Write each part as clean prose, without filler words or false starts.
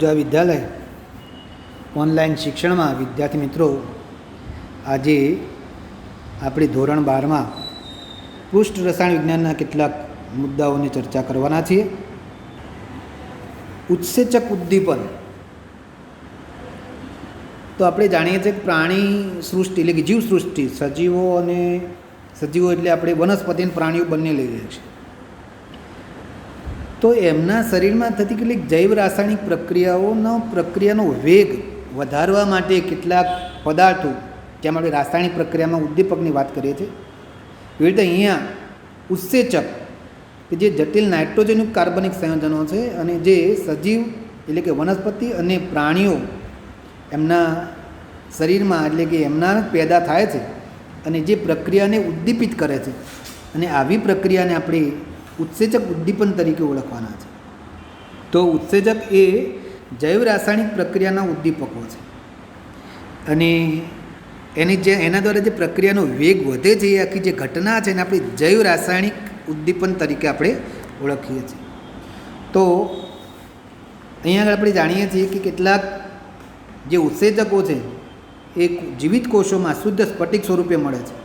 અમૃતોજા વિદ્યાલય online શિક્ષણમાં વિદ્યાર્થી મિત્રો આજે આપણે ધોરણ 12માં પૃષ્ઠ રસાયણ વિજ્ઞાનના કેટલાક મુદ્દાઓની ચર્ચા કરવાના છીએ. ઉત્સેચક ઉદ્દીપન. તો આપણે જાણીએ છીએ કે પ્રાણી સૃષ્ટિ એટલે કે જીવસૃષ્ટિ, સજીવો એટલે આપણે વનસ્પતિ અને પ્રાણીઓ બંને લઈએ છીએ. તો એમના શરીરમાં થતી કેટલીક જૈવ રાસાયણિક પ્રક્રિયાનો વેગ વધારવા માટે કેટલાક પદાર્થો, જેમ આપણે રાસાયણિક પ્રક્રિયામાં ઉદ્દીપકની વાત કરીએ છીએ, એવી રીતે અહીંયા ઉત્સેચક કે જે જટિલ નાઇટ્રોજનયુક્ત કાર્બનિક સંયોજનો છે અને જે સજીવ એટલે કે વનસ્પતિ અને પ્રાણીઓ એમના શરીરમાં એટલે કે એમના પેદા થાય છે અને જે પ્રક્રિયાને ઉદ્દીપિત કરે છે, અને આવી પ્રક્રિયાને આપણે ઉત્સેચક ઉદ્દીપન તરીકે ઓળખવાના છે. તો ઉત્સેચક એ જૈવ રાસાયણિક પ્રક્રિયાના ઉદ્દીપકો છે અને એના દ્વારા જે પ્રક્રિયાનો વેગ વધે છે, એ આખી જે ઘટના છે એને આપણે જૈવ રાસાયણિક ઉદ્દીપન તરીકે આપણે ઓળખીએ છીએ. તો અહીંયા આગળ આપણે જાણીએ છીએ કે કેટલાક જે ઉત્સેચકો છે એ જીવિત કોષોમાં શુદ્ધ સ્ફટિક સ્વરૂપે મળે છે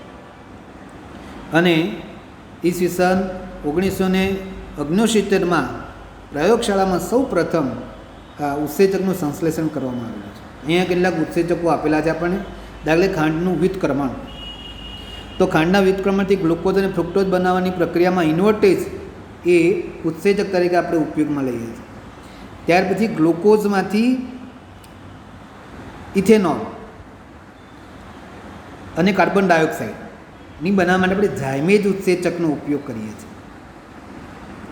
અને ઈસવીસન 1969માં પ્રયોગશાળામાં સૌ પ્રથમ આ ઉત્સેચકનું સંશ્લેષણ કરવામાં આવેલું છે. અહીંયા કેટલાક ઉત્સેચકો આપેલા છે આપણને. દાખલે ખાંડનું વ્યુત્ક્રમણ. તો ખાંડના વ્યુત્ક્રમણથી ગ્લુકોઝ અને ફ્રુક્ટોઝ બનાવવાની પ્રક્રિયામાં ઇન્વર્ટેજ એ ઉત્સેચક તરીકે આપણે ઉપયોગમાં લઈએ છીએ. ત્યાર પછી ગ્લુકોઝમાંથી ઇથેનોલ અને કાર્બન ડાયોક્સાઇડની બનાવવા માટે આપણે ઝાયમેજ ઉત્સેચકનો ઉપયોગ કરીએ છીએ.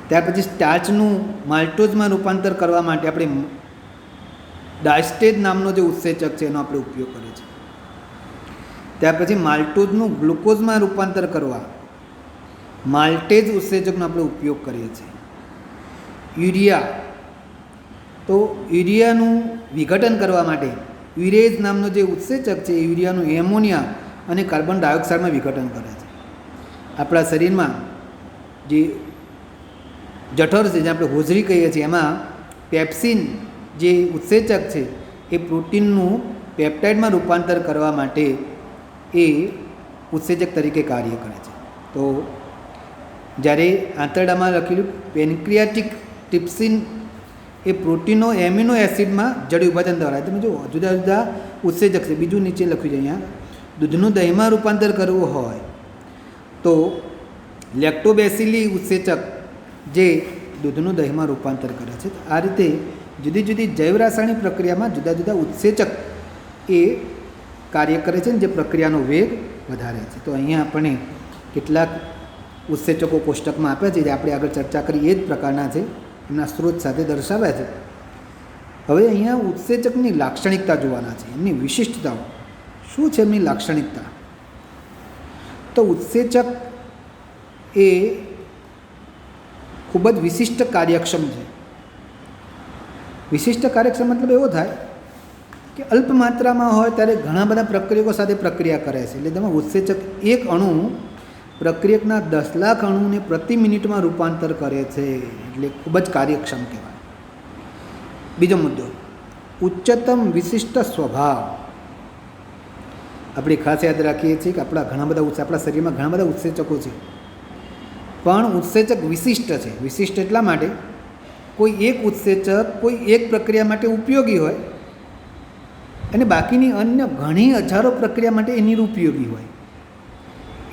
ત્યાર પછી સ્ટાર્ચનું માલ્ટોઝમાં રૂપાંતર કરવા માટે આપણે ડાયસ્ટેજ નામનો જે ઉત્સેચક છે એનો આપણે ઉપયોગ કરીએ છીએ. ત્યાર પછી માલ્ટોઝનું ગ્લુકોઝમાં રૂપાંતર કરવા માલ્ટેજ ઉત્સેચકનો આપણે ઉપયોગ કરીએ છીએ. યુરિયા, તો યુરિયાનું વિઘટન કરવા માટે યુરેઝ નામનો જે ઉત્સેચક છે એ યુરિયાનું એમોનિયા અને કાર્બન ડાયોક્સાઇડમાં વિઘટન કરે છે. આપણા શરીરમાં જે જઠર છે, જે આપણે હોજરી કહીએ છીએ, એમાં પેપ્સિન જે ઉત્સેચક છે એ પ્રોટીનનું પેપ્ટાઇડમાં રૂપાંતર કરવા માટે એ ઉત્સેચક તરીકે કાર્ય કરે છે. તો જ્યારે આંતરડામાં લખેલું પેન્ક્રિયાટિક ટિપ્સિન એ પ્રોટીનો એમિનો એસિડમાં જડ વિભાજન દ્વારા, તમે જુઓ જુદા જુદા ઉત્સેચક છે. બીજું નીચે લખ્યું છે અહીંયા, દૂધનું દહીંમાં રૂપાંતર કરવું હોય તો લેક્ટોબેસિલી ઉત્સેચક જે દૂધનું દહીંમાં રૂપાંતર કરે છે. આ રીતે જુદી જુદી જૈવ રાસાયણિક પ્રક્રિયામાં જુદા જુદા ઉત્સેચક એ કાર્ય કરે છે, જે પ્રક્રિયાનો વેગ વધારે છે. તો અહીંયા આપણે કેટલાક ઉત્સેચકો કોષ્ટકમાં આપ્યા છે, જે આપણે આગળ ચર્ચા કરી એ જ પ્રકારના છે, એમના સ્ત્રોત સાથે દર્શાવ્યા છે. હવે અહીંયા ઉત્સેચકની લાક્ષણિકતા જોવાના છે, એમની વિશિષ્ટતાઓ શું છે. એમની લાક્ષણિકતા તો ઉત્સેચક એ ખૂબ જ વિશિષ્ટ કાર્યક્ષમ છે. વિશિષ્ટ કાર્યક્ષમ મતલબ એવો થાય કે અલ્પ માત્રામાં હોય ત્યારે ઘણા બધા પ્રક્રિયકો સાથે પ્રક્રિયા કરે છે. એટલે તમે ઉત્સેચક એક અણુ પ્રક્રિયકના 10 લાખ અણુને પ્રતિ મિનિટમાં રૂપાંતર કરે છે, એટલે ખૂબ જ કાર્યક્ષમ કહેવાય. બીજો મુદ્દો, ઉચ્ચતમ વિશિષ્ટ સ્વભાવ. આપણે ખાસ યાદ રાખીએ છીએ કે આપણા શરીરમાં ઘણા બધા ઉત્સેચકો છે, પણ ઉત્સેચક વિશિષ્ટ છે. વિશિષ્ટ એટલા માટે કોઈ એક ઉત્સેચક કોઈ એક પ્રક્રિયા માટે ઉપયોગી હોય અને બાકીની અન્ય ઘણી હજારો પ્રક્રિયા માટે એ નિરુપયોગી હોય,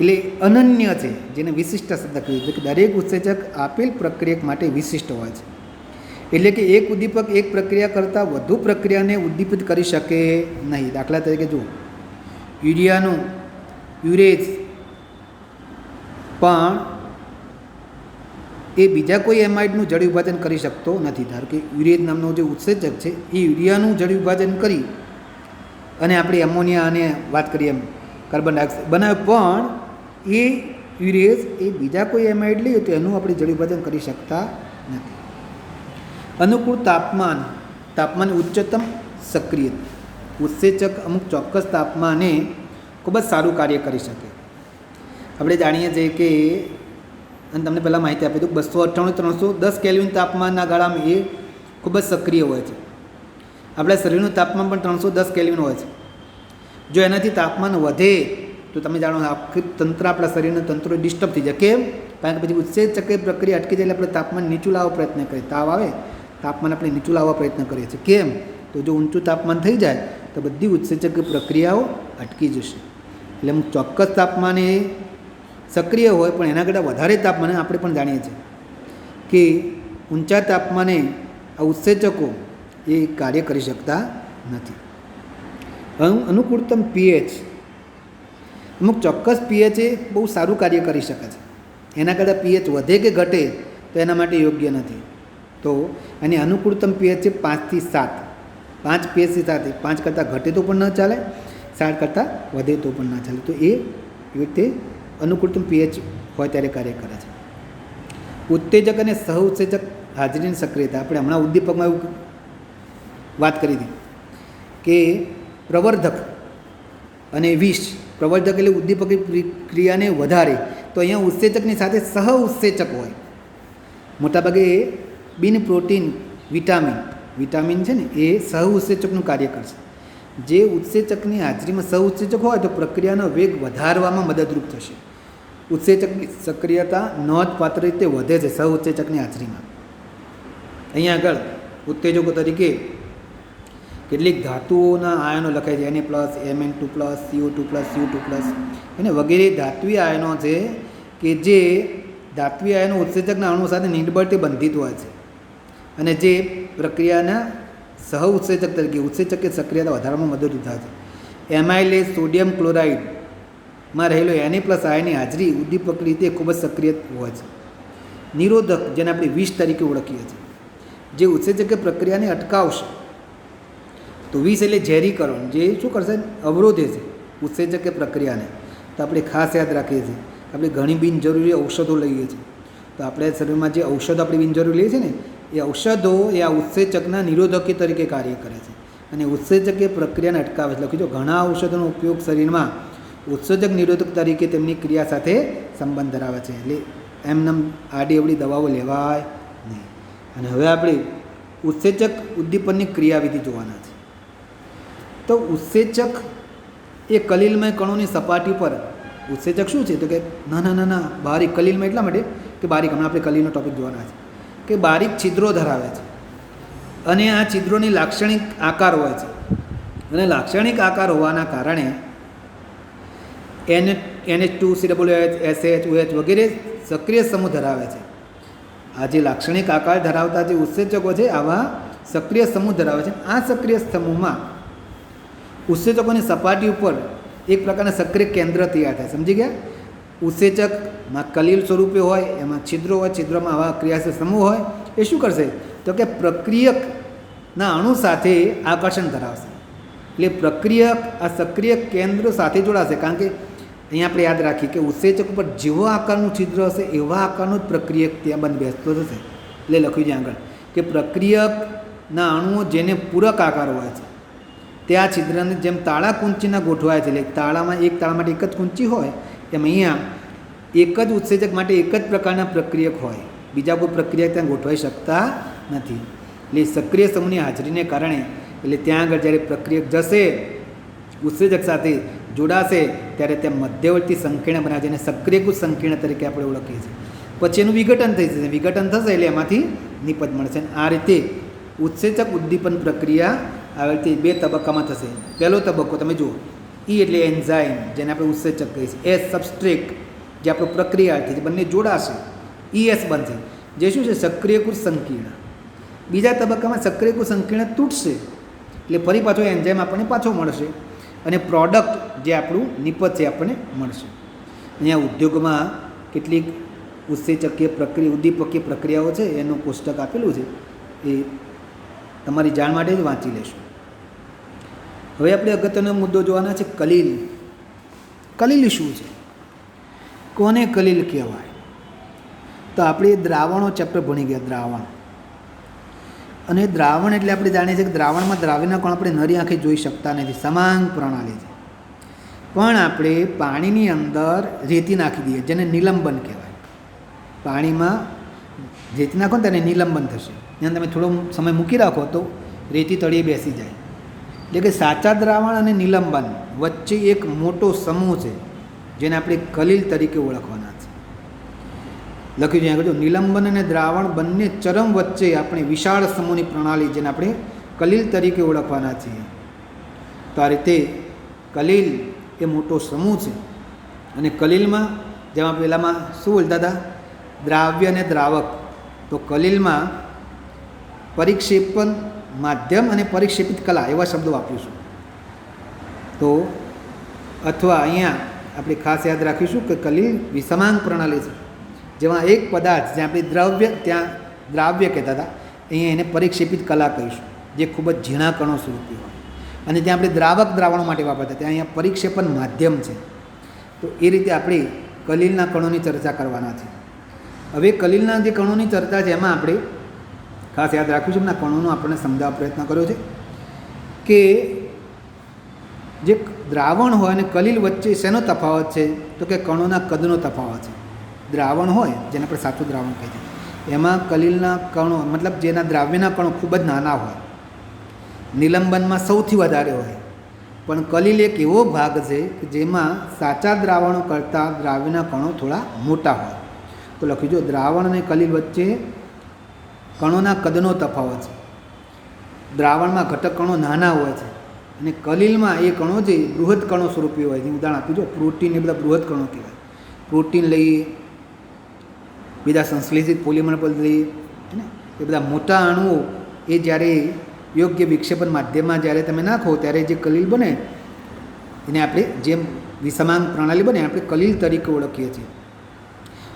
એટલે અનન્ય છે, જેને વિશિષ્ટ શબ્દ કહીએ છીએ. કે દરેક ઉત્સેચક આપેલ પ્રક્રિયક માટે વિશિષ્ટ હોય છે. એટલે કે એક ઉદ્દીપક એક પ્રક્રિયા કરતાં વધુ પ્રક્રિયાને ઉદ્દીપિત કરી શકે નહીં. દાખલા તરીકે જુઓ, યુરિયાનું યુરેઝ પણ એ બીજા કોઈ એમાઇડનું જળ વિભાજન કરી શકતો નથી. ધારો કે યુરેઝ નામનો જે ઉત્સેચક છે એ યુરિયાનું જળ વિભાજન કરી અને આપણે એમોનિયા અને વાત કરીએ એમ કાર્બન ડાયોક્સાઇડ બનાવે, પણ એ યુરેઝ એ બીજા કોઈ એમાઇડ લઈએ તો એનું આપણે જળ વિભાજન કરી શકતા નથી. અનુકૂળ તાપમાન ઉચ્ચતમ સક્રિય ઉત્સેચક અમુક ચોક્કસ તાપમાને ખૂબ જ સારું કાર્ય કરી શકે. આપણે જાણીએ છીએ કે અને તમને પહેલાં માહિતી આપી દઉં 298-310 કેલ્વિન તાપમાનના ગાળામાં એ ખૂબ જ સક્રિય હોય છે. આપણા શરીરનું તાપમાન પણ 310 કેલ્વિન હોય છે. જો એનાથી તાપમાન વધે તો તમે જાણો આખી તંત્ર આપણા શરીરના તંત્રો ડિસ્ટર્બ થઈ જાય. કેમ? કારણ કે પછી ઉત્સેચક પ્રક્રિયા અટકી જાય એટલે આપણે તાપમાન નીચું લાવવા પ્રયત્ન કરીએ. તાવ આવે તાપમાન આપણે નીચું લાવવા પ્રયત્ન કરીએ છીએ. કેમ? તો જો ઊંચું તાપમાન થઈ જાય તો બધી ઉત્સેચક પ્રક્રિયાઓ અટકી જશે. એટલે અમુક ચોક્કસ તાપમાને સક્રિય હોય, પણ એના કરતાં વધારે તાપમાને આપણે પણ જાણીએ છીએ કે ઊંચા તાપમાને આ ઉત્સેચકો એ કાર્ય કરી શકતા નથી. અનુકૂળતમ પીએચ, અમુક ચોક્કસ પીએચ એ બહુ સારું કાર્ય કરી શકે છે. એના કરતાં પીએચ વધે કે ઘટે તો એના માટે યોગ્ય નથી. તો એની અનુકૂળતમ પીએચ છે 5 થી 7. 5 પીએચથી 7, 5 કરતાં ઘટે તો પણ ન ચાલે, 7 કરતાં વધે તો પણ ના ચાલે. તો એ રીતે અનુકૂળતમ પીએચ હોય ત્યારે કાર્ય કરે છે. ઉત્તેજક અને સહ ઉત્સેચક હાજરીની સક્રિયતા, આપણે હમણાં ઉદ્દીપકમાં એવું વાત કરી હતી કે પ્રવર્ધક અને વિષ, પ્રવર્ધક એટલે ઉદ્દીપક ક્રિયાને વધારે, તો અહીંયા ઉત્સેચકની સાથે સહ ઉત્સેચક હોય. મોટાભાગે બિન પ્રોટીન વિટામિન છે ને એ સહ ઉત્સેચકનું કાર્ય કરશે. જે ઉત્સેચકની હાજરીમાં સહ ઉત્સેચક હોય તો પ્રક્રિયાનો વેગ વધારવામાં મદદરૂપ થશે. ઉત્સેચકની સક્રિયતા નોંધપાત્ર રીતે વધે છે સહ ઉત્સેચકની હાજરીમાં. અહીંયા આગળ ઉત્તેજકો તરીકે કેટલીક ધાતુઓના આયનો લખાય છે, Na+, Mn2+, CO2+, Cu2+, અને વગેરે ધાત્વિય આયનો છે કે જે ધાત્વિય આયનો ઉત્સેચકના અણુ સાથે નિર્બળથી બંધિત હોય છે અને જે પ્રક્રિયાના સહ ઉત્સેચક તરીકે ઉત્સેચક સક્રિયતા વધારવામાં મદદરૂપ થાય છે. એમાઇલેઝ સોડિયમ ક્લોરાઇડમાં રહેલો Na+ આયનની હાજરી ઉદ્દીપક રીતે ખૂબ જ સક્રિય હોય છે. નિરોધક, જેને આપણે વિષ તરીકે ઓળખીએ છીએ, જે ઉત્સેચક પ્રક્રિયાને અટકાવશે. તો વિષ એટલે ઝેરીકરણ, જે શું કરશે? અવરોધે છે ઉત્સેચક પ્રક્રિયાને. તો આપણે ખાસ યાદ રાખીએ છીએ, આપણે ઘણી બિનજરૂરી ઔષધો લઈએ છીએ. તો આપણે શરીરમાં જે ઔષધો આપણે બિનજરૂરી લઈએ છીએ ને, એ ઔષધો એ આ ઉત્સેચકના નિરોધકી તરીકે કાર્ય કરે છે અને ઉત્સેચક પ્રક્રિયાને અટકાવે છે. લખ્યું, ઘણા ઔષધોનો ઉપયોગ શરીરમાં ઉત્સેચક નિરોધક તરીકે તેમની ક્રિયા સાથે સંબંધ ધરાવે છે. એટલે એમનેમ આડી અવળી દવાઓ લેવાય નહીં. અને હવે આપણે ઉત્સેચક ઉદ્દીપનની ક્રિયાવિધિ જોવાના છે. તો ઉત્સેચક એ કલિલમય કણોની સપાટી પર, ઉત્સેચક શું છે? તો કે નાના બારીક, કલિલમય એટલા માટે કે બારીક, હમણાં આપણે કલિલનો ટોપિક જોવાના છે, કે બારીક છિદ્રો ધરાવે છે અને આ છિદ્રોની લાક્ષણિક આકાર હોય છે. અને લાક્ષણિક આકાર હોવાના કારણે NH2COOH SH વગેરે સક્રિય સમૂહ ધરાવે છે. આ જે લાક્ષણિક આકાર ધરાવતા જે ઉત્સેચકો છે આવા સક્રિય સમૂહ ધરાવે છે. આ સક્રિય સમૂહમાં ઉત્સેચકોની સપાટી ઉપર એક પ્રકારના સક્રિય કેન્દ્ર તૈયાર થાય. સમજી ગયા? ઉત્સેચકમાં કલિલ સ્વરૂપે હોય, એમાં છિદ્રો હોય, છિદ્રમાં આવા ક્રિયાશીલ સમૂહ હોય. એ શું કરશે? તો કે પ્રક્રિયકના અણુ સાથે આકર્ષણ ધરાવશે. એટલે પ્રક્રિયક આ સક્રિય કેન્દ્ર સાથે જોડાશે. કારણ કે અહીંયા આપણે યાદ રાખીએ કે ઉત્સેચક ઉપર જેવો આકારનું છિદ્ર હશે એવા આકારનું જ પ્રક્રિયક ત્યાં બંધ બેસતો થશે. એટલે લખ્યું છે આગળ કે પ્રક્રિયકના અણુઓ જેને પૂરક આકાર હોય છે ત્યાં છિદ્રને જેમ તાળા કુંચીના ગોઠવાય છે. એટલે તાળામાં એક તાળા માટે એક જ કુંચી હોય, એમ અહીંયા એક જ ઉત્સેચક માટે એક જ પ્રકારના પ્રક્રિયક હોય, બીજા કોઈ પ્રક્રિયા ત્યાં ગોઠવાઈ શકતા નથી. એટલે સક્રિય સમૂહની હાજરીને કારણે, એટલે ત્યાં આગળ જ્યારે પ્રક્રિયક જશે ઉત્સેચક સાથે જોડાશે ત્યારે ત્યાં મધ્યવર્તી સંકીર્ણ બનાવે છે અને સક્રિયકૃત સંકીર્ણ તરીકે આપણે ઓળખીએ છીએ. પછી એનું વિઘટન થઈ જશે. વિઘટન થશે એટલે એમાંથી નિપજ મળશે. આ રીતે ઉત્સેચક ઉદ્દીપન પ્રક્રિયા આવી રીતે 2 તબક્કામાં થશે. પહેલો તબક્કો તમે જુઓ, E એટલે એન્ઝાઇમ, જેને આપણે ઉત્સેચક કહીએ છીએ. S સબસ્ટ્રેટ, જે આપણો પ્રક્રિયાર્થી, જે બંને જોડાશે, ES બનશે, જે શું છે? સક્રિયકૃત સંકીર્ણ. બીજા તબક્કામાં સક્રિયકૃત સંકીર્ણ તૂટશે એટલે ફરી પાછો એન્ઝાઇમ આપણને પાછો મળશે અને પ્રોડક્ટ જે આપણું નિપજ છે આપણને મળશે. અહીંયા ઉદ્યોગમાં કેટલીક ઉત્સેચકીય પ્રક્રિયા, ઉદ્દીપકીય પ્રક્રિયાઓ છે એનું પુસ્તક આપેલું છે, એ તમારી જાણ માટે જ વાંચી લેશું. હવે આપણે અગત્યનો મુદ્દો જોવાના છે કલિલ. કલિલ શું છે? કોને કલિલ કહેવાય? તો આપણે દ્રાવણો ચેપ્ટર ભણી ગયા, દ્રાવણ. અને દ્રાવણ એટલે આપણે જાણીએ છીએ કે દ્રાવણમાં દ્રાવ્યના કણ આપણે નરી આંખે જોઈ શકતા નથી, સમાંગ પ્રણાલી છે. પણ આપણે પાણીની અંદર રેતી નાખી દઈએ જેને નિલંબન કહેવાય. પાણીમાં રેતી નાખો ને તેને નિલંબન થશે. ત્યાં તમે થોડો સમય મૂકી રાખો તો રેતી તળિયે બેસી જાય. એટલે કે સાચા દ્રાવણ અને નિલંબન વચ્ચે એક મોટો સમૂહ છે જેને આપણે કલીલ તરીકે ઓળખવાના છે. લખ્યું છે આગળ જો, નિલંબન અને દ્રાવણ બંને ચરમ વચ્ચે આપણે વિશાળ સમૂહની પ્રણાલી જેને આપણે કલીલ તરીકે ઓળખવાના છીએ. તો આ રીતે કલીલ એ મોટો સમૂહ છે. અને કલીલમાં જેમાં પહેલાંમાં શું બોલતા હતા, દ્રાવ્ય અને દ્રાવક, તો કલીલમાં પરિક્ષેપણ માધ્યમ અને પરિક્ષેપિત કલા એવા શબ્દો વાપરીશું. તો અથવા અહીંયા આપણે ખાસ યાદ રાખીશું કે કલીલ વિષમાંગ પ્રણાલી છે, જેમાં એક પદાર્થ જ્યાં આપણે દ્રવ્ય ત્યાં દ્રાવ્ય કહેતા હતા, અહીંયા એને પરિક્ષેપિત કલા કહીશું, જે ખૂબ જ ઝીણા કણો સ્વરૂપે હોય. અને ત્યાં આપણે દ્રાવક દ્રાવણો માટે વાપરતા, ત્યાં અહીંયા પરિક્ષેપણ માધ્યમ છે. તો એ રીતે આપણે કલીલના કણોની ચર્ચા કરવાના છે. હવે કલીલના જે કણોની ચર્ચા છે એમાં આપણે ખાસ યાદ રાખીશું, એમના કણોનો આપણને સમજાવવા પ્રયત્ન કર્યો છે કે જે દ્રાવણ હોય અને કલીલ વચ્ચે શેનો તફાવત છે, તો કે કણોના કદનો તફાવત છે. દ્રાવણ હોય જેને આપણે સાચું દ્રાવણ કહીએ છીએ, એમાં કલીલના કણો મતલબ જેના દ્રાવ્યના કણો ખૂબ જ નાના હોય, નિલંબનમાં સૌથી વધારે હોય. પણ કલીલ એક એવો ભાગ છે કે જેમાં સાચા દ્રાવણો કરતાં દ્રાવ્યના કણો થોડા મોટા હોય. તો લખ્યું જો, દ્રાવણ અને કલીલ વચ્ચે કણોના કદનો તફાવત છે. દ્રાવણમાં ઘટક કણો નાના હોય છે અને કલીલમાં એ કણો જે બૃહદ કણો સ્વરૂપે હોય છે. ઉદાહરણ આપ્યું જો, પ્રોટીન એ બધા બૃહદ કણો કહેવાય. પ્રોટીન લઈએ, બીજા સંશ્લેષિત પોલિમર પર લઈએ, ને એ બધા મોટા અણુઓ એ જ્યારે યોગ્ય વિક્ષેપણ માધ્યમમાં જ્યારે તમે નાખો ત્યારે જે કલીલ બને એને આપણે જેમ વિષમાંગ પ્રણાલી બને આપણે કલીલ તરીકે ઓળખીએ છીએ.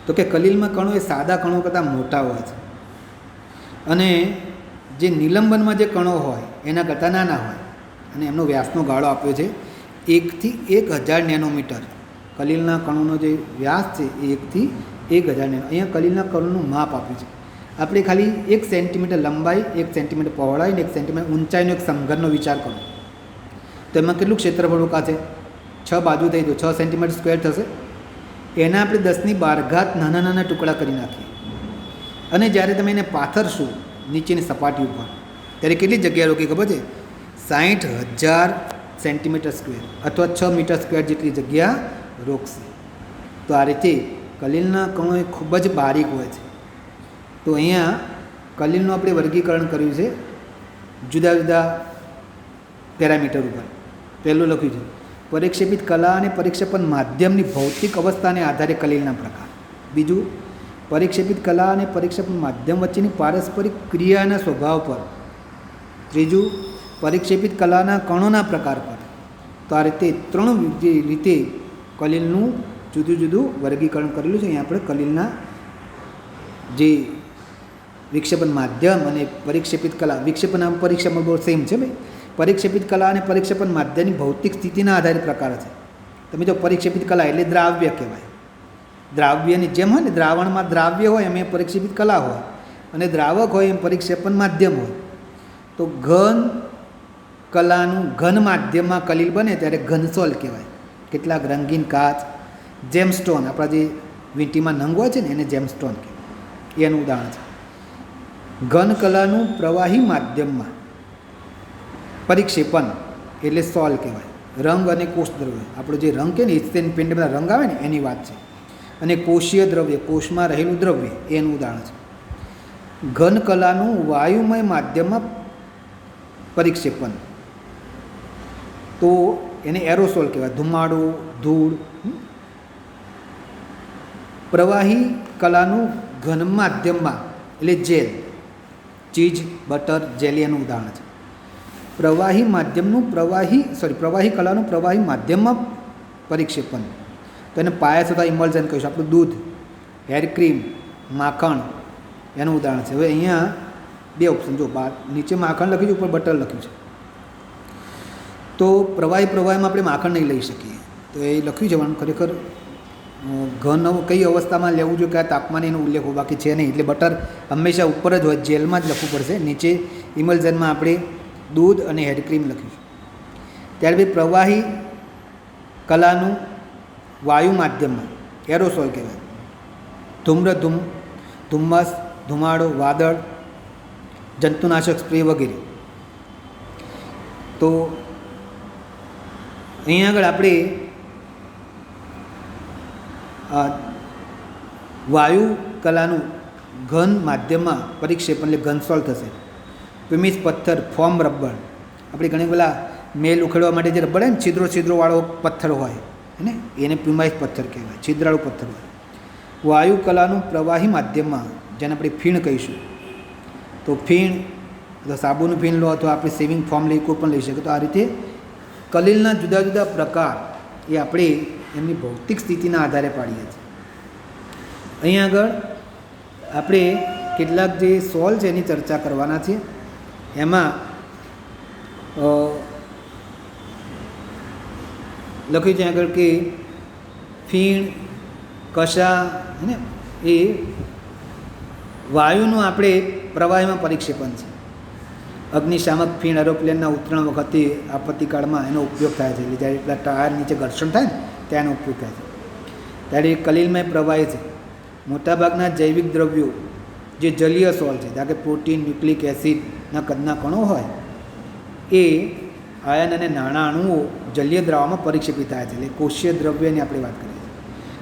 તો કે કલીલમાં કણો એ સાદા કણો કરતાં મોટા હોય છે અને જે નિલંબનમાં જે કણો હોય એના કરતાં નાના હોય. અને એમનો વ્યાસનો ગાળો આપ્યો છે 1 થી 1000 નેનોમીટર. કલીલના કણોનો જે વ્યાસ છે એ 1 થી 1000 નેનો. અહીંયા કલીલના કણોનું માપ આપ્યું છે. આપણે ખાલી 1 સેન્ટીમીટર લંબાઈ, 1 સેન્ટીમીટર પહોળાઈ અને 1 સેન્ટીમીટર ઊંચાઈનો એક સમઘનનો વિચાર કરો તો એમાં કેટલું ક્ષેત્રફળ રોકાશે? 6 બાજુ થઈ તો 6 સેન્ટીમીટર સ્ક્વેર થશે. એના આપણે 10^12 નાના નાના ટુકડા કરી નાખીએ અને જ્યારે તમે એને પાથરશો નીચેની સપાટી ઉપર ત્યારે કેટલી જગ્યા રોકી ખબર છે? 60,000 સેન્ટીમીટર સ્ક્વેર અથવા 6 મીટર સ્ક્વેર જેટલી જગ્યા રોકશે. તો આ રીતે કલીલના કણો એ ખૂબ જ બારીક હોય છે. તો અહીંયા કલીલનું આપણે વર્ગીકરણ કર્યું છે જુદા જુદા પેરામીટર ઉપર. પહેલું લખ્યું છે પરિક્ષેપિત કલા અને પરિક્ષેપણ માધ્યમની ભૌતિક અવસ્થાને આધારે કલીલના પ્રકાર. બીજું, પરિક્ષેપિત કલા અને પરિક્ષેપણ માધ્યમ વચ્ચેની પારસ્પરિક ક્રિયાના સ્વભાવ પર. ત્રીજું, પરિક્ષેપિત કલાના કણોના પ્રકાર પર. તો આ રીતે 3 રીતે કલીલનું જુદું જુદું વર્ગીકરણ કરેલું છે. અહીંયા આપણે કલીલના જે વિક્ષેપણ માધ્યમ અને પરિક્ષેપિત કલા, વિક્ષેપણ આમ પરિક્ષેપણ બહુ સેમ છે ભાઈ. પરિક્ષેપિત કલા અને પરિક્ષેપણ માધ્યમની ભૌતિક સ્થિતિના આધારે પ્રકાર છે. તમે જો પરિક્ષેપિત કલા એટલે દ્રાવ્ય કહેવાય. દ્રાવ્યની જેમ હોય ને, દ્રાવણમાં દ્રાવ્ય હોય એમ એ પરિક્ષેપિત કલા હોય અને દ્રાવક હોય એમ પરિક્ષેપણ માધ્યમ હોય. તો ઘન કલાનું ઘન માધ્યમમાં કલીલ બને ત્યારે ઘનસોલ કહેવાય. કેટલાક રંગીન કાચ, જેમસ્ટોન, આપણા જે વીંટીમાં નંગ હોય છે ને એને જેમસ્ટોન કહેવાય. એનું ઉદાહરણ છે. ઘન કલાનું પ્રવાહી માધ્યમમાં પરિક્ષેપણ એટલે સોલ કહેવાય. રંગ અને કોષ દ્રવ્ય, આપણો જે રંગ કે ને ઇસ્તેન પિંડ બધા રંગ આવે ને એની વાત છે. અને કોષીય દ્રવ્ય, કોષમાં રહેલું દ્રવ્ય એનું ઉદાહરણ છે. ઘન કલાનું વાયુમય માધ્યમમાં પરિક્ષેપણ તો એને એરોસોલ કહેવાય. ધુમાડો, ધૂળ. પ્રવાહી કલાનું ઘન માધ્યમમાં એટલે જેલ, ચીઝ, બટર, જેલી એનું ઉદાહરણ છે. પ્રવાહી માધ્યમનું પ્રવાહી કલાનું પ્રવાહી માધ્યમમાં પરિક્ષેપણ તો એને પાયા તથા ઇમલ્ઝન કહીશું. આપણું દૂધ, હેર ક્રીમ, માખણ એનું ઉદાહરણ છે. હવે અહીંયા 2 ઓપ્શન જો, નીચે માખણ લખ્યું છે, ઉપર બટર લખ્યું છે. તો પ્રવાહીમાં આપણે માખણ નહીં લઈ શકીએ, તો એ લખ્યું જવાનું ખરેખર ઘન કઈ અવસ્થામાં લેવું જોઈએ, કયા તાપમાને એનો ઉલ્લેખ હોય, બાકી છે નહીં. એટલે બટર હંમેશા ઉપર જ હોય, જેલમાં જ લખવું પડશે. નીચે ઇમલ્ઝનમાં આપણે દૂધ અને હેર ક્રીમ લખ્યું. ત્યાર પછી પ્રવાહી કલાનું વાયુ માધ્યમમાં એરોસોલ કહેવાય. ધુમ્મસ, ધુમાડો, વાદળ, જંતુનાશક સ્પ્રે વગેરે. તો અહીંયા આગળ આપણે વાયુ કલાનું ઘન માધ્યમમાં પરિક્ષેપણ એટલે ઘન સોલ્વ થશે. પ્યુમિસ પથ્થર, ફોર્મ રબર, આપણે ઘણી પેલા મેલ ઉખેડવા માટે જે રબર હોય ને છિદ્રોવાળો પથ્થર હોય ને એને પ્યુમાઇસ પથ્થર કહેવાય, છિદ્રાળુ પથ્થર હોય. વાયુ કલાનું પ્રવાહી માધ્યમમાં જેને આપણે ફીણ કહીશું, તો ફીણ અથવા સાબુનું ફીણ લો અથવા આપણે સેવિંગ ફોર્મ લઈ કોઈ પણ લઈ શકીએ. તો આ રીતે કલીલના જુદા જુદા પ્રકાર એ આપણે એમની ભૌતિક સ્થિતિના આધારે પાડીએ છીએ. અહીંયા આગળ આપણે કેટલાક જે સોલ છે એની ચર્ચા કરવાના છે. એમાં લખ્યું છે આગળ કે ફીણ, કશા ને એ વાયુનું આપણે પ્રવાહીમાં પરિક્ષેપણ છે. અગ્નિશામક ફીણ એરોપ્લેનના ઉતરણ વખતે આપત્તિકાળમાં એનો ઉપયોગ થાય છે. એટલે જ્યારે એટલા ટાયર નીચે ઘર્ષણ થાય ને ત્યાં એનો ઉપયોગ થાય છે. ત્યારે કલીલમય પ્રવાહી છે. મોટાભાગના જૈવિક દ્રવ્યો જે જલીય સોલ છે, ધારો કે પ્રોટીન, ન્યુક્લિક એસિડના કદના કણો હોય એ આયન અને નાના અણુઓ જલીય દ્રાવણમાં પરિક્ષેપિત થાય છે. એટલે કોષીય દ્રવ્યની આપણે વાત કરીએ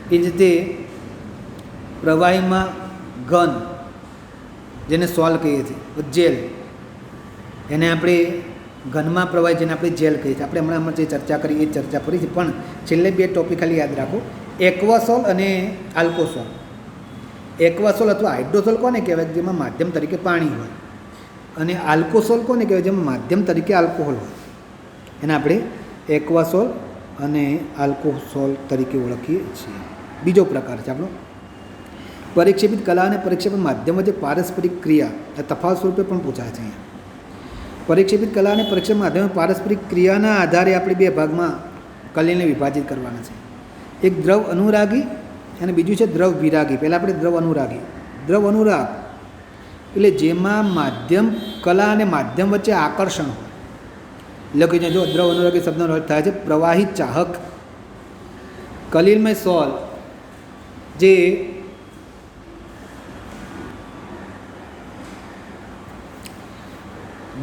છીએ. એ જ રીતે પ્રવાહીમાં ઘન જેને સોલ કહીએ છીએ, જેલ એને આપણે ઘનમાં પ્રવાહી જેને આપણે જેલ કહીએ છીએ. આપણે હમણાં જે ચર્ચા કરી એ ચર્ચા કરી છે, પણ છેલ્લે બે ટોપિક ખાલી યાદ રાખો, એક્વાસોલ અને આલ્કોસોલ. એક્વાસોલ અથવા હાઇડ્રોસોલ કોને કહેવાય? જેમાં માધ્યમ તરીકે પાણી હોય, અને આલ્કોસોલ કોને કહેવાય? જેમાં માધ્યમ તરીકે આલ્કોહોલ હોય. એને આપણે એક્વાસોલ અને આલ્કોસોલ તરીકે ઓળખીએ છીએ. બીજો પ્રકાર છે આપણો પરિક્ષેપિત કલા અને પરિક્ષેપણ માધ્યમ વચ્ચે પારસ્પરિક ક્રિયા તફાવત સ્વરૂપે પણ પૂછાય છે. અહીંયા પરિક્ષેપિત કલા અને પરિક્ષેપણ માધ્યમ પારસ્પરિક ક્રિયાના આધારે આપણે બે ભાગમાં કલીલને વિભાજિત કરવાના છે. એક દ્રવ અનુરાગી અને બીજું છે દ્રવ વિરાગી. પહેલાં આપણે દ્રવ અનુરાગી. દ્રવ અનુરાગ એટલે જેમાં માધ્યમ કલા અને માધ્યમ વચ્ચે આકર્ષણ હોય. એટલે કે જો દ્રવ અનુરાગી શબ્દનો અર્થ થાય છે પ્રવાહી ચાહક. કલીલમય સોલ જે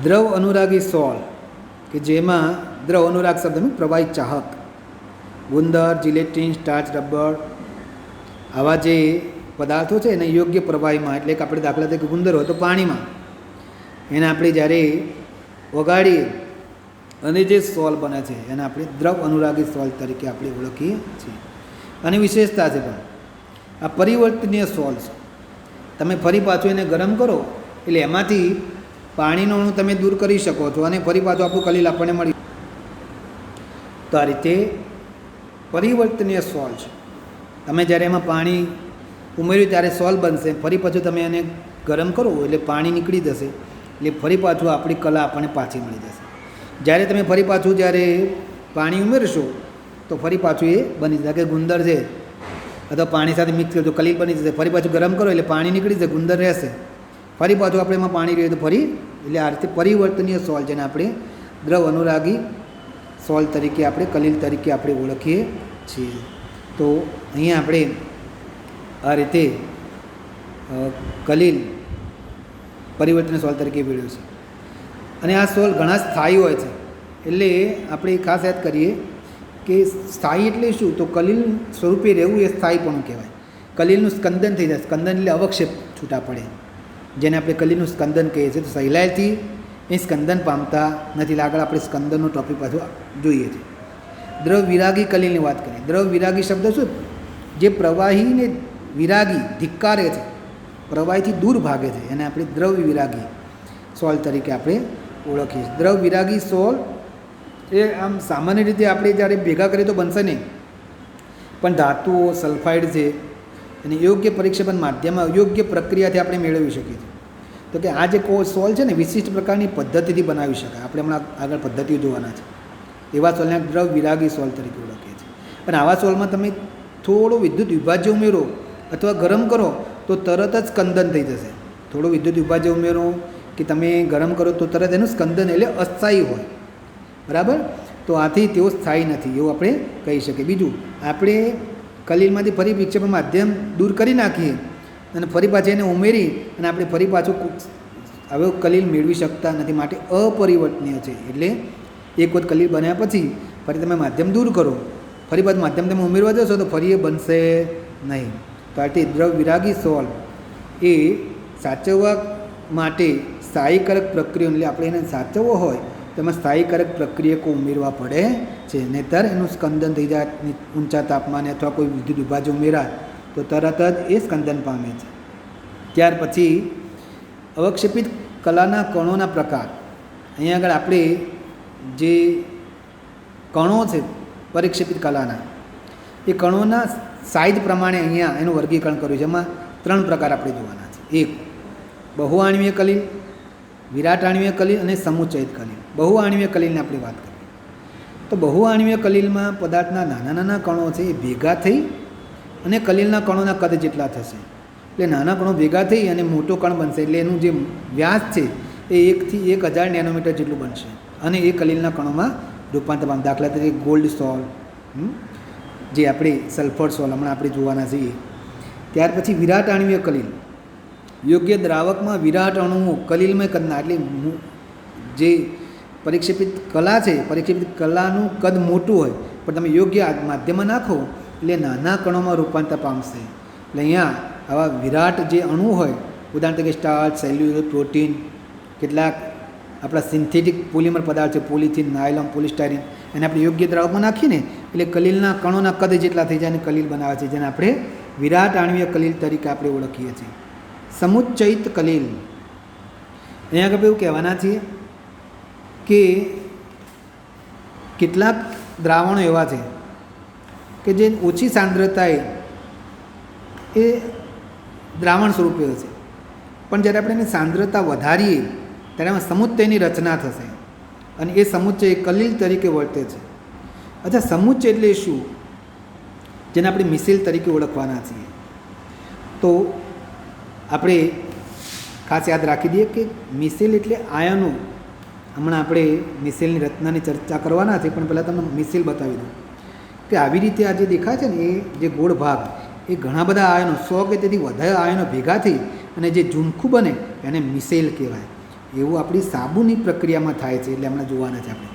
દ્રવ અનુરાગી સોલ કે જેમાં દ્રવ અનુરાગ શબ્દનું પ્રવાહી ચાહક, ગુંદર, જિલેટીન, સ્ટાર્ચ, રબર આવા જે પદાર્થો છે એને યોગ્ય પ્રવાહીમાં, એટલે કે આપણે દાખલા તરીકે ગુંદર હોય તો પાણીમાં એને આપણે જ્યારે ઓગાળીએ અને જે સોલ બને છે એને આપણે દ્રવ અનુરાગી સોલ તરીકે આપણે ઓળખીએ છીએ. આની વિશેષતા છે પણ આ પરિવર્તનીય સોલ છે. તમે ફરી પાછું એને ગરમ કરો એટલે એમાંથી પાણીનો અણુ તમે દૂર કરી શકો છો અને ફરી પાછું આપણું કલીલ આપણને મળી. તો આ રીતે પરિવર્તનીય સોલ છે. તમે જ્યારે એમાં પાણી ઉમેર્યું ત્યારે સોલ બનશે, ફરી પાછું તમે એને ગરમ કરો એટલે પાણી નીકળી જશે, એટલે ફરી પાછું આપણી કલા આપણને પાછી મળી જશે. જ્યારે તમે ફરી પાછું જ્યારે પાણી ઉમેરશો તો ફરી પાછું એ બની જશે. કે ગુંદર છે અથવા પાણી સાથે મિક્સ કરજો કલીલ બની જશે, ફરી પાછું ગરમ કરો એટલે પાણી નીકળી જશે, ગુંદર રહેશે, ફરી પાછું આપણે એમાં પાણી રહીએ તો ફરી, એટલે આ રીતે પરિવર્તનીય સોલ જેને આપણે દ્રવ અનુરાગી સોલ તરીકે આપણે કલીલ તરીકે આપણે ઓળખીએ છીએ. તો અહીંયા આપણે આ રીતે કલીલ પરિવર્તનીય સોલ તરીકે મેળવ્યો છે. અને આ સોલ ઘણા સ્થાયી હોય છે. એટલે આપણે ખાસ યાદ કરીએ કે સ્થાયી એટલે શું? તો કલીલ સ્વરૂપે રહેવું એ સ્થાયીપણું કહેવાય. કલીલનું સ્કંદન થઈ જાય. સ્કંદન એટલે અવક્ષેપ છૂટા પડે, જેને આપણે કલીલનું સ્કંદન કહીએ છીએ. તો સહેલાઈથી એ સ્કંદન પામતા નથી. આગળ આપણે સ્કંદનનો ટોપિક પાછું જોઈએ છીએ. દ્રવ વિરાગી કલીલની વાત કરીએ. દ્રવ વિરાગી શબ્દ શું? જે પ્રવાહીને વિરાગી ધિક્કારે છે, પ્રવાહીથી દૂર ભાગે છે, એને આપણે દ્રવ વિરાગી સોલ તરીકે આપણે ઓળખીએ છીએ. દ્રવ વિરાગી સોલ એ આમ સામાન્ય રીતે આપણે જ્યારે ભેગા કરીએ તો બનશે નહીં, પણ ધાતુઓ, સલ્ફાઇડ છે અને યોગ્ય પરિક્ષેપણ માધ્યમમાં યોગ્ય પ્રક્રિયાથી આપણે મેળવી શકીએ છીએ. તો કે આ જે સોલ છે ને વિશિષ્ટ પ્રકારની પદ્ધતિથી બનાવી શકાય. આપણે હમણાં આગળ પદ્ધતિઓ જોવાના છે. એવા સોલને દ્રવ વિરાગી સોલ તરીકે ઓળખીએ છીએ. અને આવા સોલમાં તમે થોડો વિદ્યુત વિભાજ્ય ઉમેરો અથવા ગરમ કરો તો તરત જ સ્કંદન થઈ જશે. થોડો વિદ્યુત વિભાજ્ય ઉમેરો કે તમે ગરમ કરો તો તરત એનું સ્કંદન એટલે અસ્થાયી હોય. બરાબર? તો આથી તેઓ સ્થાયી નથી એવું આપણે કહી શકીએ. બીજું, આપણે કલીલમાંથી ફરી વિક્ષેપણ માધ્યમ દૂર કરી નાખીએ અને ફરી પાછું એને ઉમેરી અને આપણે ફરી પાછું હવે કલીલ મેળવી શકતા નથી, માટે અપરિવર્તનીય છે. એટલે એક વખત કલીલ બન્યા પછી ફરી તમે માધ્યમ દૂર કરો, ફરી પાછું માધ્યમ તમે ઉમેરવા જશો તો ફરી એ બનશે નહીં. તો આ રીતે દ્રવ વિરાગી સોલ એ સાચવવા માટે સ્થાયીકારક પ્રક્રિયા, એટલે આપણે એને સાચવવો હોય તો એમાં સ્થાયીકારક પ્રક્રિયકો ઉમેરવા પડે છે, નહીંતર એનું સ્કંદન થઈ જાય. ઊંચા તાપમાને અથવા કોઈ વિદ્યુત વિભાજન ઉમેરાય તો તરત જ એ સ્કંદન પામે છે. ત્યાર પછી અવક્ષેપિત કલાના કણોના પ્રકાર. અહીંયા આગળ આપણે જે કણો છે પરિક્ષેપિત કલાના, એ કણોના સાઇઝ પ્રમાણે અહીંયા એનું વર્ગીકરણ કર્યું છે. એમાં 3 પ્રકાર આપણે જોવાના છે. એક બહુઆણ્વીય કલીલ, વિરાટાણ્વીય કલીલ અને સમુચ્ચયિત કલીલ. બહુઆણ્વીય કલીલની આપણે વાત કરીએ તો બહુઆણ્વીય કલીલમાં પદાર્થના નાના નાના કણો છે એ ભેગા થઈ અને કલીલના કણોના કદ જેટલા થશે. એટલે નાના કણો ભેગા થઈ અને મોટો કણ બનશે, એટલે એનું જે વ્યાસ છે એ 1 થી 1000 નેનોમીટર જેટલું બનશે અને એ કલીલના કણોમાં રૂપાંતર પામે. દાખલા તરીકે ગોલ્ડ સોલ, જે આપણે સલ્ફર સોલ હમણાં આપણે જોવાના છીએ. ત્યાર પછી વિરાટાણ્વીય કલીલ, યોગ્ય દ્રાવકમાં વિરાટ અણુઓ કલીલમય કદના, એટલે જે પરિક્ષેપિત કલા છે, પરિક્ષેપિત કલાનું કદ મોટું હોય પણ તમે યોગ્ય માધ્યમમાં નાખો એટલે નાના કણોમાં રૂપાંતર પામશે. એટલે અહીંયા આવા વિરાટ જે અણુ હોય, ઉદાહરણ તરીકે સ્ટાર્ચ, સેલ્યુલોઝ, પ્રોટીન, કેટલાક આપણા સિન્થેટિક પોલિમર પદાર્થ છે, પોલિથીન, નાયલોન, પોલિસ્ટાયરીન, એને આપણે યોગ્ય દ્રાવકમાં નાખીને એટલે કલીલના કણોના કદ જેટલા થઈ જાય અને કલીલ બનાવે છે, જેને આપણે વિરાટાણ્વીય કલીલ તરીકે આપણે ઓળખીએ છીએ. સમુચ્ચયિત કલીલ, અહીંયા આગળ એવું કહેવાના છીએ કે કેટલાક દ્રાવણો એવા છે કે જે ઓછી સાંદ્રતાએ એ દ્રાવણ સ્વરૂપે હશે, પણ જ્યારે આપણે એની સાંદ્રતા વધારીએ ત્યારે એમાં સમુચ્ચયની રચના થશે અને એ સમુચ્ચય કલીલ તરીકે વર્તે છે. અચ્છા, સમુચ્ચય એટલે શું, જેને આપણે મિસેલ તરીકે ઓળખવાના છીએ. તો આપણે ખાસ યાદ રાખી દઈએ કે મિસેલ એટલે આયનો. હમણાં આપણે મિસેલની રચનાની ચર્ચા કરવાના છે, પણ પહેલાં તમને મિસેલ બતાવી દઉં કે આવી રીતે આ જે દેખાય છે ને, એ જે ગોળ ભાગ એ ઘણા બધા આયનો, 100 કે તેથી વધારે આયનો ભેગા થઈ અને જે ઝુમખું બને એને મિસેલ કહેવાય. એવું આપણી સાબુની પ્રક્રિયામાં થાય છે, એટલે હમણાં જોવાના છે આપણે.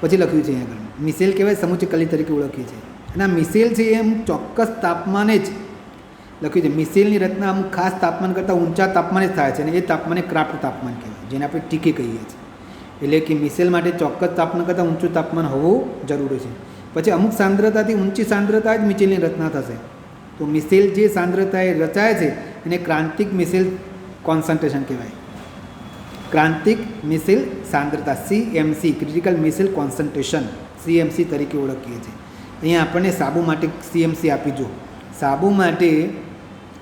પછી લખ્યું છે અહીંયા આગળ મિસેલ કહેવાય, સમુચ્ચય કલીલ તરીકે ઓળખીએ છીએ. અને આ મિસેલ છે એ અમુક ચોક્કસ તાપમાને જ લખ્યું છે. મિસેલની રચના અમુક ખાસ તાપમાન કરતાં ઊંચા તાપમાને જ થાય છે, અને એ તાપમાને ક્રાફ્ટ તાપમાન કહેવાય, જેને આપણે ટીકી કહીએ છીએ. એટલે કે મિસેલ માટે ચોક્કસ તાપમાન કરતાં ઊંચું તાપમાન હોવું જરૂરી છે. પછી અમુક સાંદ્રતાથી ઊંચી સાંદ્રતા જ મિસેલની રચના થશે. તો મિસેલ જે સાંદ્રતાએ રચાય છે એને ક્રાંતિક મિસેલ કોન્સન્ટ્રેશન કહેવાય. ક્રાંતિક મિસેલ સાંદ્રતા CMC, ક્રિટિકલ મિસેલ કોન્સન્ટ્રેશન, CMC તરીકે ઓળખીએ છીએ. અહીંયા આપણને સાબુ માટે CMC આપી જો. સાબુ માટે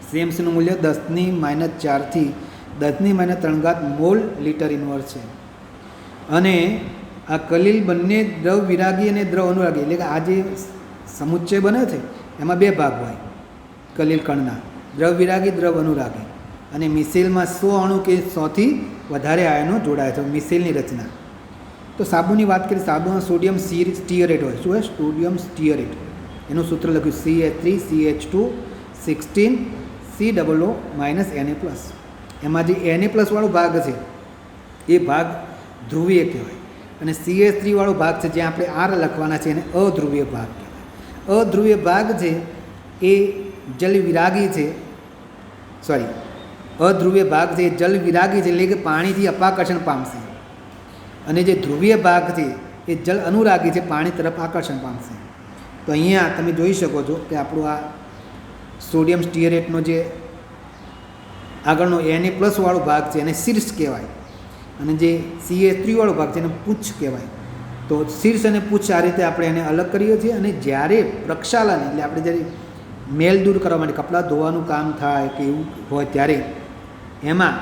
CMCનું મૂલ્ય 10⁻⁴ થી 10⁻³ મોલ લિટર ઇન્વર્સ છે. અને આ કલીલ બંને દ્રવ વિરાગી અને દ્રવ અનુરાગી, એટલે કે આ જે સમુચ્ચય બને છે એમાં 2 ભાગ હોય કલીલ કણના, દ્રવ વિરાગી, દ્રવ અનુરાગી. અને મિસેલમાં 100 અણુ કે 100થી વધારે આયનો જોડાય છે મિસેલની રચના. તો સાબુની વાત કરીએ, સાબુમાં સોડિયમ સ્ટીઅરેટ હોય. શું હોય? સોડિયમ સ્ટીઅરેટ. એનું સૂત્ર લખ્યું CH3CH2 16 COO -Na+. એમાં જે Na+ વાળો ભાગ છે એ ભાગ ધ્રુવીય કહેવાય, અને CH3 વાળો ભાગ છે જ્યાં આપણે R લખવાના છે એને અધ્રુવીય ભાગ કહેવાય. અધ્રુવીય ભાગ છે એ જલ વિરાગી છે, અધ્રુવીય ભાગ છે એ જલ વિરાગી છે, એટલે કે પાણીથી અપાકર્ષણ પામશે. અને જે ધ્રુવીય ભાગ છે એ જલ અનુરાગી છે, પાણી તરફ આકર્ષણ પામશે. તો અહીંયા તમે જોઈ શકો છો કે આપણું આ સોડિયમ સ્ટીઅરેટનો જે આગળનો Na+ વાળો ભાગ છે એને શીર્ષ કહેવાય, અને જે CH3 વાળો ભાગ છે એને પૂંછ કહેવાય. તો શીર્ષ અને પૂંછ આ રીતે આપણે એને અલગ કરીએ છીએ. અને જ્યારે પ્રક્ષાલન, એટલે આપણે જ્યારે મેલ દૂર કરવા માટે કપડાં ધોવાનું કામ થાય કે એવું હોય ત્યારે એમાં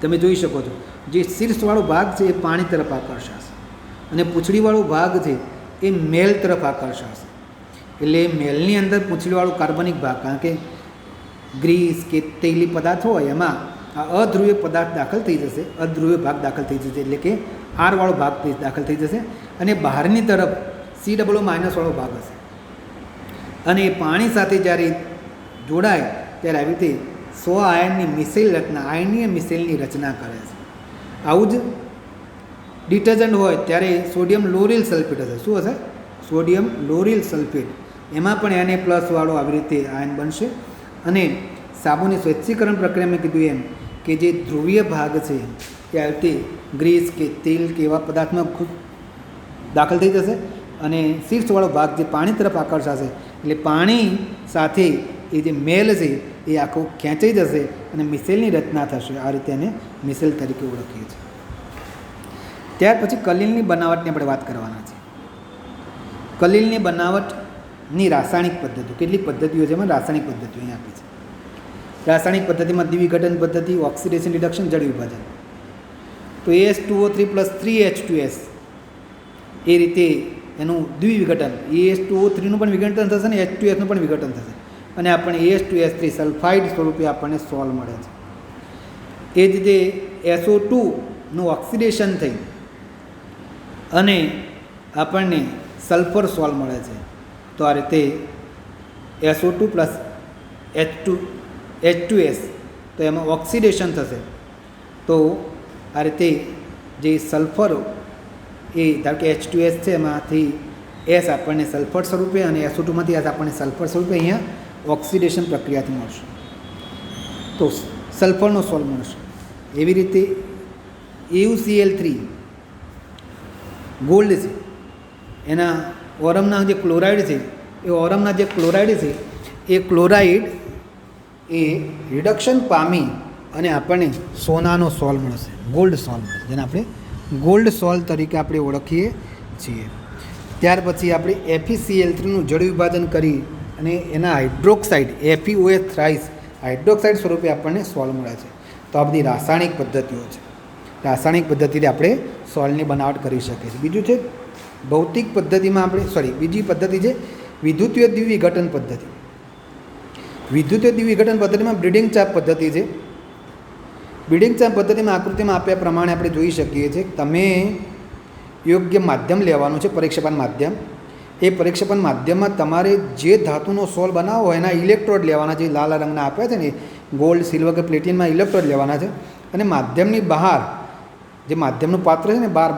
તમે જોઈ શકો છો જે શીર્ષવાળો ભાગ છે એ પાણી તરફ આકર્ષાશે અને પૂંછડીવાળો ભાગ છે એ મેલ તરફ આકર્ષાશે. એટલે મેલની અંદર પૂંછડીવાળો કાર્બનિક ભાગ, કારણ કે ગ્રીસ કે તેલી પદાર્થ હોય એમાં આ અધ્રુવીય પદાર્થ દાખલ થઈ જશે, અધ્રુવીય ભાગ દાખલ થઈ જશે, એટલે કે R વાળો ભાગ દાખલ થઈ જશે. અને બહારની તરફ COO- વાળો ભાગ હશે. અને એ પાણી સાથે જ્યારે જોડાય ત્યારે આવી રીતે 100 આયનની મિસેલ રચના, આયનીય મિસેલની રચના કરે છે. આવું જ ડિટર્જન્ટ હોય ત્યારે સોડિયમ લોરિલ સલ્ફેટ હશે. શું હશે? Sodium લોરિલ sulphate. એમાં પણ Na+ વાળો આવી રીતે આયન બનશે. અને સાબુની સ્વચ્છીકરણ પ્રક્રિયા મેં કીધું એમ કે જે ધ્રુવીય ભાગ છે એ આવી રીતે ગ્રીસ કે તેલ કે એવા પદાર્થમાં ખૂબ દાખલ થઈ જશે અને શીર્ષવાળો ભાગ જે પાણી તરફ આકર્ષાશે એટલે પાણી સાથે એ જે મેલ છે એ આખો ખેંચાઈ જશે અને મિસેલની રચના થશે. આ રીતે એને મિસેલ તરીકે ઓળખીએ છીએ. ત્યાર પછી કલીલની બનાવટની આપણે વાત કરવાના છે. કલીલની બનાવટની રાસાયણિક પદ્ધતિઓ, કેટલીક પદ્ધતિઓ છે એમાં રાસાયણિક પદ્ધતિઓ અહીં આપી છે. રાસાયણિક પદ્ધતિમાં દ્વિવિઘટન પદ્ધતિ, ઓક્સિડેશન રિડક્શન, જળ વિભાજન. તો AS2O3 + 3H2S એ રીતે એનું દ્વિવિઘટન, AS2O3નું પણ વિઘટન થશે ને H2Sનું પણ વિઘટન થશે અને આપણને AS2S3 સલ્ફાઇડ સ્વરૂપે આપણને સોલ મળે છે. એ જ રીતે SO2નું ઓક્સિડેશન થઈ અને આપણને સલ્ફર સોલ મળે છે. તો આ રીતે SO2 + H2S તો એમાં ઓક્સિડેશન થશે. તો આ રીતે જે સલ્ફર એ ધારો કે H2S છે એમાંથી S આપણને સલ્ફર સ્વરૂપે અને SO2માંથી S આપણને સલ્ફર સ્વરૂપે અહીંયા ઓક્સિડેશન પ્રક્રિયાથી મળશે તો સલ્ફરનો સોલ મળશે. એવી રીતે AuCl3 ગોલ્ડ છે, એના ઓરમના જે ક્લોરાઇડ છે એ ઓરમના જે ક્લોરાઇડ છે એ ક્લોરાઇડ એ રિડક્શન પામી અને આપણને સોનાનો સોલ મળશે, ગોલ્ડ સોલ મળશે, જેને આપણે ગોલ્ડ સોલ તરીકે આપણે ઓળખીએ છીએ. ત્યાર પછી આપણે FeCl3નું જળ વિભાજન કરી અને એના હાઇડ્રોક્સાઇડ FeOH થ્રાઇસ હાઇડ્રોક્સાઇડ સ્વરૂપે આપણને સોલ મળે છે. તો આ બધી રાસાયણિક પદ્ધતિઓ છે. રાસાયણિક પદ્ધતિથી આપણે સોલની બનાવટ કરી શકીએ છીએ. બીજું છે ભૌતિક પદ્ધતિમાં બીજી પદ્ધતિ છે વિદ્યુતીય દ્વિવિઘટન પદ્ધતિ. વિદ્યુતીય દ્વિવિઘટન પદ્ધતિમાં બ્રીડિંગ ચાપ પદ્ધતિ છે. બ્રીડિંગ ચાપ પદ્ધતિમાં આકૃતિમાં આપ્યા પ્રમાણે આપણે જોઈ શકીએ છીએ. તમે યોગ્ય માધ્યમ લેવાનું છે, પરીક્ષાપાન માધ્યમ. એ પરીક્ષાપાન માધ્યમમાં તમારે જે ધાતુનો સોલ બનાવવો હોય એના ઇલેક્ટ્રોડ લેવાના છે. લાલ રંગના આપ્યા છે ને, ગોલ્ડ, સિલ્વર કે પ્લેટિનમમાં ઇલેક્ટ્રોડ લેવાના છે અને માધ્યમની બહાર જે માધ્યમનું પાત્ર છે ને બહાર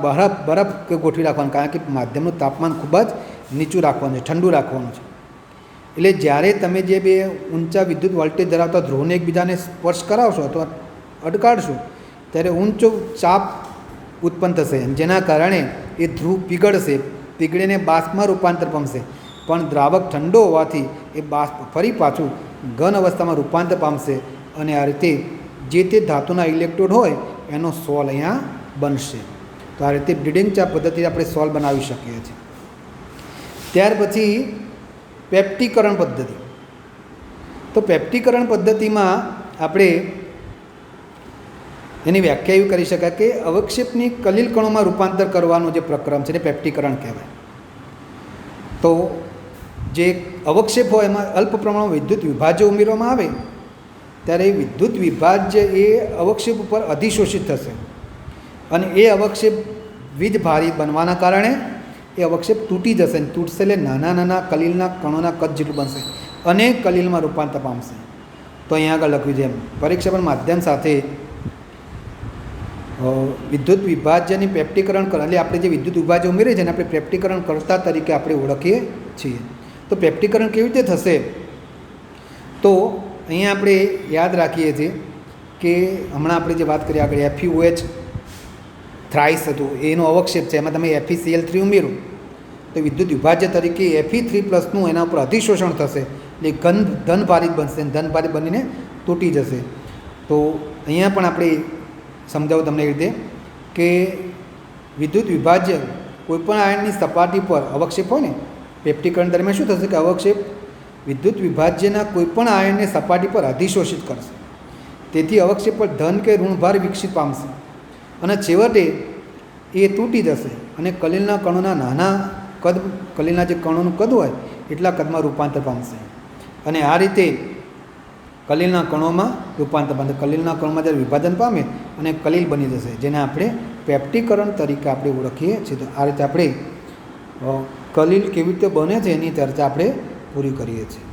બરફ ગોઠવી રાખવાનું, કારણ કે માધ્યમનું તાપમાન ખૂબ જ નીચું રાખવાનું છે, ઠંડુ રાખવાનું છે. એટલે જ્યારે તમે જે બે ઊંચા વિદ્યુત વોલ્ટેજ ધરાવતા ધ્રુવને એકબીજાને સ્પર્શ કરાવશો અથવા અડકાડશો ત્યારે ઊંચો ચાપ ઉત્પન્ન થશે, જેના કારણે એ ધ્રુવ પીગળશે, પીગળીને બાષ્પમાં રૂપાંતર પામશે. પણ દ્રાવક ઠંડો હોવાથી એ બાષ્પ ફરી પાછું ઘન અવસ્થામાં રૂપાંતર પામશે અને આ રીતે જે તે ધાતુના ઇલેક્ટ્રોડ હોય એનો સોલ અહીંયા બનશે. તો આ રીતે બ્રીડિંગ ચાપ પદ્ધતિથી આપણે સોલ બનાવી શકીએ છીએ. ત્યાર પછી પેપ્ટીકરણ પદ્ધતિ. તો પેપ્ટીકરણ પદ્ધતિમાં આપણે એની વ્યાખ્યા એવી કરી શકાય કે અવક્ષેપની કલીલ કણોમાં રૂપાંતર કરવાનું જે પ્રક્રમ છે એને પેપ્ટીકરણ કહેવાય. તો જે અવક્ષેપ હોય એમાં અલ્પ પ્રમાણમાં વિદ્યુત વિભાજ્ય ઉમેરવામાં આવે ત્યારે વિદ્યુત વિભાજ્ય એ અવક્ષેપ ઉપર અધિશોષિત થશે અને એ અવક્ષેપ વીજભારી બનવાના કારણે એ અવક્ષેપ તૂટી જશે અને તૂટશે એટલે નાના નાના કલીલના કણોના કદ જેટલું બનશે અને કલીલમાં રૂપાંતર પામશે. તો અહીંયા આગળ લખ્યું છે એમ પરીક્ષાપાન માધ્યમ સાથે વિદ્યુત વિભાજ્યની પેપ્ટીકરણ એટલે આપણે જે વિદ્યુત વિભાજ્ય ઉમેરીએ છીએ એને આપણે પેપ્ટીકરણ કરતા તરીકે આપણે ઓળખીએ છીએ. તો પેપ્ટીકરણ કેવી રીતે થશે? તો અહીંયા આપણે યાદ રાખીએ છીએ કે હમણાં આપણે જે વાત કરી આગળ FeOH થ્રાઇસ હતું એનો અવક્ષેપ છે, એમાં તમે FeCl3 ઉમેરો તો વિદ્યુત વિભાજ્ય તરીકે Fe3+ એના ઉપર અધિશોષણ થશે એટલે ધનભારિત બનશે, ધનભારિત બનીને તૂટી જશે. તો અહીંયા પણ આપણે સમજાવું તમને એ રીતે કે વિદ્યુત વિભાજ્ય કોઈપણ આયનની સપાટી પર અવક્ષેપ હોય ને, પેપ્ટીકરણ દરમિયાન શું થશે કે અવક્ષેપ વિદ્યુત વિભાજ્યના કોઈપણ આયનને સપાટી પર અધિશોષિત કરશે. તેથી અવક્ષેપ પર ધન કે ઋણભાર વિકસિત પામશે અને છેવટે એ તૂટી જશે અને કલીલના કણોના નાના કદ, કલીલના જે કણોનું કદ હોય એટલા કદમાં રૂપાંતર પામશે અને આ રીતે કલીલના કણોમાં રૂપાંતર પામશે. કલીલના કણોમાં જ્યારે વિભાજન પામે અને કલીલ બની જશે, જેને આપણે પેપ્ટીકરણ તરીકે આપણે ઓળખીએ છીએ. તો આ રીતે આપણે કલીલ કેવી રીતે બને છે એની ચર્ચા આપણે પૂરી કરીએ છીએ.